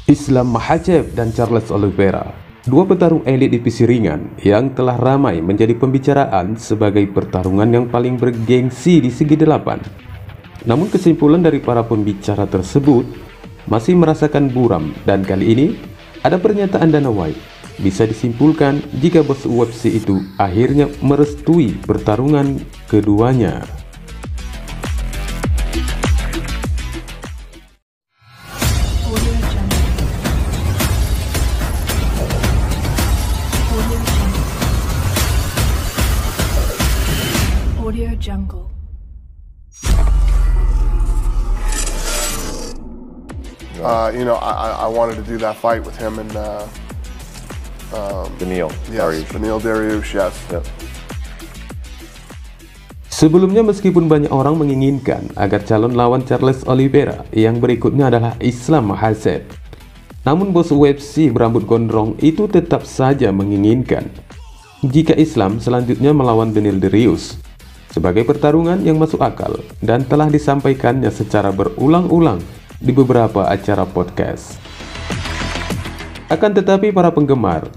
Islam Makhachev dan Charles Oliveira, dua petarung elit divisi ringan yang telah ramai menjadi pembicaraan sebagai pertarungan yang paling bergengsi di segi delapan. Namun kesimpulan dari para pembicara tersebut masih merasakan buram, dan kali ini ada pernyataan Dana White. Bisa disimpulkan jika bos UFC itu akhirnya merestui pertarungan keduanya. Audio Jungle. I wanted to do that fight with him and Beneil Dariush, yes. Yep. Sebelumnya, meskipun banyak orang menginginkan agar calon lawan Charles Oliveira yang berikutnya adalah Islam Makhachev, namun bos UFC berambut gondrong itu tetap saja menginginkan jika Islam selanjutnya melawan Beneil Dariush sebagai pertarungan yang masuk akal dan telah disampaikannya secara berulang-ulang di beberapa acara podcast. Akan tetapi para penggemar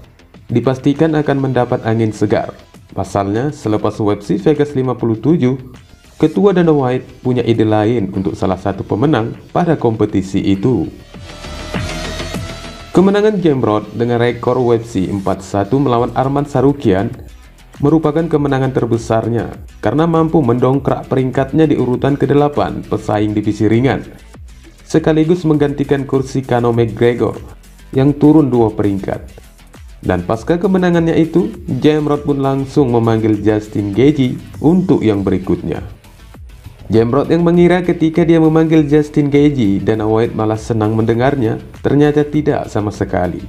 dipastikan akan mendapat angin segar. Pasalnya, selepas UFC Vegas 57, ketua Dana White punya ide lain untuk salah satu pemenang pada kompetisi itu. Kemenangan Gamrot dengan rekor UFC 4-1 melawan Arman Tsarukyan merupakan kemenangan terbesarnya karena mampu mendongkrak peringkatnya di urutan ke-8 pesaing divisi ringan, sekaligus menggantikan kursi Conor McGregor yang turun 2 peringkat. Dan pasca kemenangannya itu, Gamrot pun langsung memanggil Justin Gaethje untuk yang berikutnya. Gamrot yang mengira ketika dia memanggil Justin Gaethje, Dana White malah senang mendengarnya, ternyata tidak sama sekali.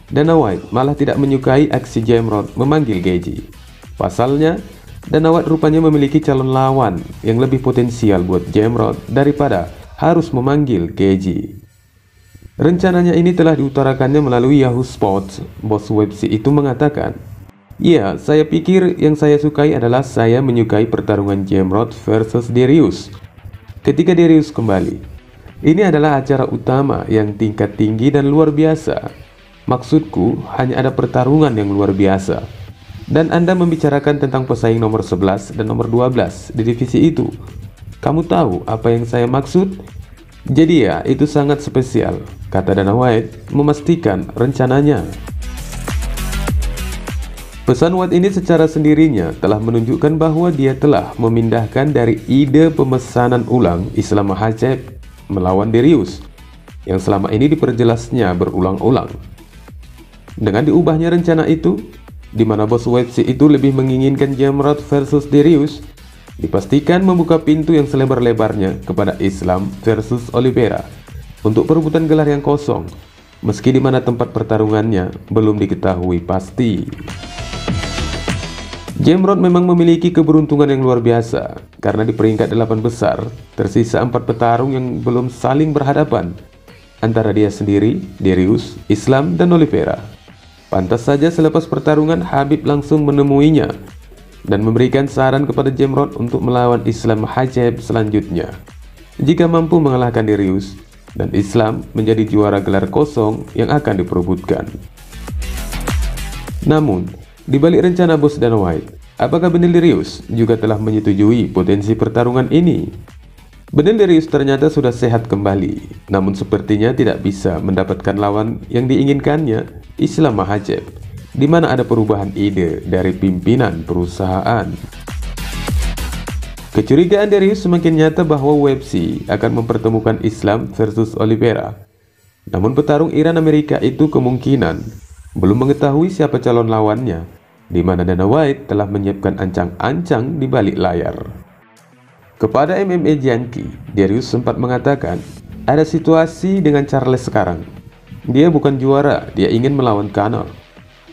Dana White malah tidak menyukai aksi Gamrot memanggil Gaethje. Pasalnya, Dana White rupanya memiliki calon lawan yang lebih potensial buat Gamrot daripada harus memanggil Gaethje. Rencananya ini telah diutarakannya melalui Yahoo Sports. Bos UFC itu mengatakan, "Ya, saya pikir yang saya sukai adalah saya menyukai pertarungan Gamrot versus Dariush ketika Dariush kembali. Ini adalah acara utama yang tingkat tinggi dan luar biasa. Maksudku, hanya ada pertarungan yang luar biasa. Dan Anda membicarakan tentang pesaing nomor 11 dan nomor 12 di divisi itu. Kamu tahu apa yang saya maksud? Jadi ya, itu sangat spesial," kata Dana White memastikan rencananya. Pesan White ini secara sendirinya telah menunjukkan bahwa dia telah memindahkan dari ide pemesanan ulang Islam Makhachev melawan Dariush yang selama ini diperjelasnya berulang-ulang. Dengan diubahnya rencana itu, di mana bos UFC itu lebih menginginkan Gamrot versus Dariush, dipastikan membuka pintu yang selebar-lebarnya kepada Islam versus Oliveira untuk perebutan gelar yang kosong, meski di mana tempat pertarungannya belum diketahui pasti. Gamrot memang memiliki keberuntungan yang luar biasa karena di peringkat 8 besar tersisa 4 petarung yang belum saling berhadapan antara dia sendiri, Dariush, Islam, dan Oliveira. Pantas saja selepas pertarungan Khabib langsung menemuinya dan memberikan saran kepada Gamrot untuk melawan Islam Makhachev selanjutnya. Jika mampu mengalahkan Dariush, dan Islam menjadi juara gelar kosong yang akan diperebutkan. Namun, di balik rencana bos Dana White, apakah Beneil Dariush juga telah menyetujui potensi pertarungan ini? Beneil Dariush ternyata sudah sehat kembali, namun sepertinya tidak bisa mendapatkan lawan yang diinginkannya, Islam Makhachev, di mana ada perubahan ide dari pimpinan perusahaan. Kecurigaan Dariush semakin nyata bahwa UFC akan mempertemukan Islam versus Oliveira. Namun petarung Iran-Amerika itu kemungkinan belum mengetahui siapa calon lawannya, di mana Dana White telah menyiapkan ancang-ancang di balik layar. Kepada MMA Junkie, Dariush sempat mengatakan, "Ada situasi dengan Charles sekarang. Dia bukan juara, dia ingin melawan Conor.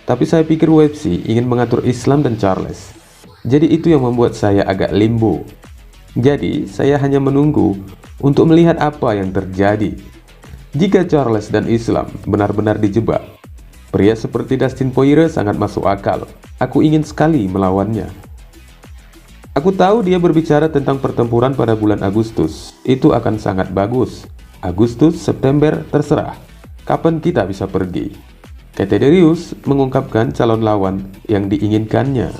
Tapi saya pikir UFC ingin mengatur Islam dan Charles. Jadi itu yang membuat saya agak limbo. Jadi saya hanya menunggu untuk melihat apa yang terjadi. Jika Charles dan Islam benar-benar dijebak, pria seperti Dustin Poirier sangat masuk akal. Aku ingin sekali melawannya. Aku tahu dia berbicara tentang pertempuran pada bulan Agustus. Itu akan sangat bagus. Agustus, September, terserah. kapan kita bisa pergi? Kata Darius mengungkapkan calon lawan yang diinginkannya.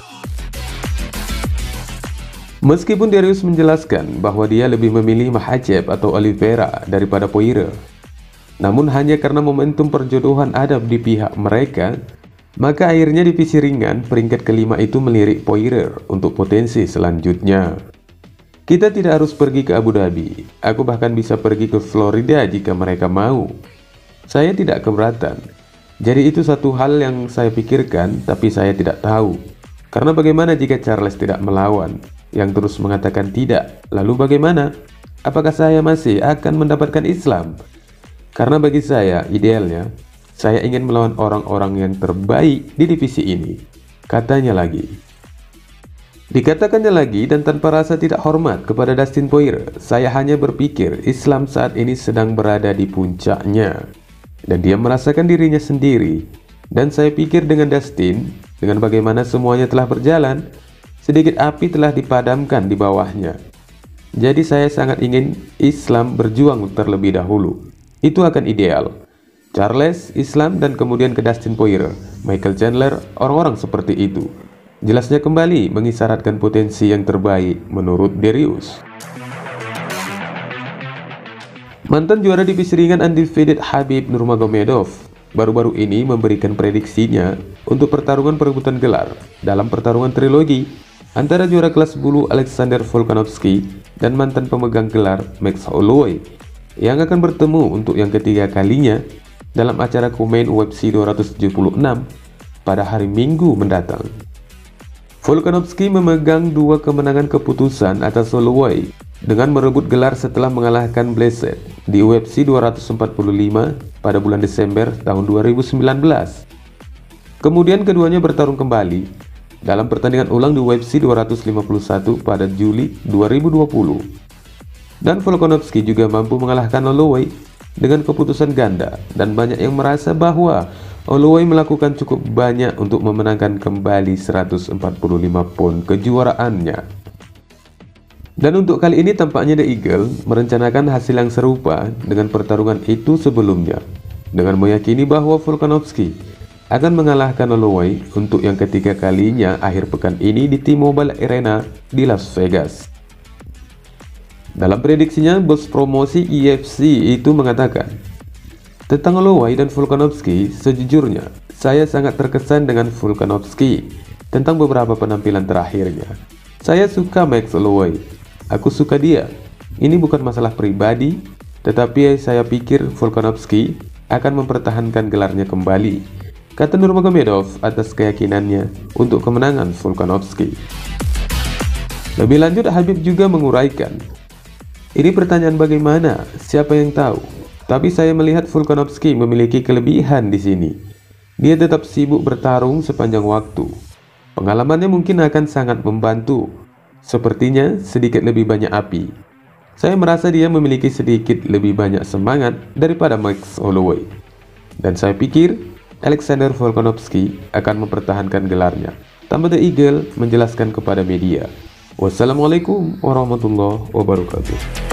Meskipun Darius menjelaskan bahwa dia lebih memilih Makhachev atau Oliveira daripada Poirier, namun hanya karena momentum perjodohan ada di pihak mereka, maka akhirnya divisi ringan peringkat kelima itu melirik Poirier untuk potensi selanjutnya. Kita tidak harus pergi ke Abu Dhabi, aku bahkan bisa pergi ke Florida jika mereka mau. Saya tidak keberatan. Jadi itu satu hal yang saya pikirkan, tapi saya tidak tahu. Karena bagaimana jika Charles tidak melawan? Yang terus mengatakan tidak. Lalu bagaimana? Apakah saya masih akan mendapatkan Islam? Karena bagi saya, idealnya, saya ingin melawan orang-orang yang terbaik di divisi ini. Katanya lagi. Dikatakannya lagi, dan tanpa rasa tidak hormat kepada Dustin Poirier, saya hanya berpikir Islam saat ini sedang berada di puncaknya. Dan dia merasakan dirinya sendiri. Dan saya pikir dengan Dustin, dengan bagaimana semuanya telah berjalan, sedikit api telah dipadamkan di bawahnya. Jadi saya sangat ingin Islam berjuang terlebih dahulu. Itu akan ideal. Charles, Islam, dan kemudian ke Dustin Poirier, Michael Chandler, orang-orang seperti itu. Jelasnya kembali mengisyaratkan potensi yang terbaik menurut Darius. Mantan juara divisi ringan undefeated Khabib Nurmagomedov baru-baru ini memberikan prediksinya untuk pertarungan perebutan gelar dalam pertarungan trilogi antara juara kelas bulu Alexander Volkanovski dan mantan pemegang gelar Max Holloway yang akan bertemu untuk yang ketiga kalinya dalam acara co-main UFC 276 pada hari Minggu mendatang. Volkanovski memegang 2 kemenangan keputusan atas Holloway dengan merebut gelar setelah mengalahkan Blessed di UFC 245 pada bulan Desember tahun 2019. Kemudian keduanya bertarung kembali dalam pertandingan ulang di UFC 251 pada Juli 2020. Dan Volkanovski juga mampu mengalahkan Holloway dengan keputusan ganda, dan banyak yang merasa bahwa Holloway melakukan cukup banyak untuk memenangkan kembali 145 pound kejuaraannya. Dan untuk kali ini tampaknya The Eagle merencanakan hasil yang serupa dengan pertarungan itu sebelumnya, dengan meyakini bahwa Volkanovski akan mengalahkan Holloway untuk yang ketiga kalinya akhir pekan ini di T-Mobile Arena di Las Vegas. Dalam prediksinya, bos promosi UFC itu mengatakan, tentang Holloway dan Volkanovski, sejujurnya, saya sangat terkesan dengan Volkanovski tentang beberapa penampilan terakhirnya. Saya suka Max Holloway. Aku suka dia. Ini bukan masalah pribadi, tetapi saya pikir Volkanovski akan mempertahankan gelarnya kembali, kata Nurmagomedov atas keyakinannya untuk kemenangan Volkanovski. Lebih lanjut, Khabib juga menguraikan, ini pertanyaan bagaimana, siapa yang tahu? Tapi saya melihat Volkanovski memiliki kelebihan di sini. Dia tetap sibuk bertarung sepanjang waktu. Pengalamannya mungkin akan sangat membantu. Sepertinya sedikit lebih banyak api. Saya merasa dia memiliki sedikit lebih banyak semangat daripada Max Holloway. Dan saya pikir Alexander Volkanovski akan mempertahankan gelarnya, tambah The Eagle menjelaskan kepada media. Wassalamualaikum warahmatullahi wabarakatuh.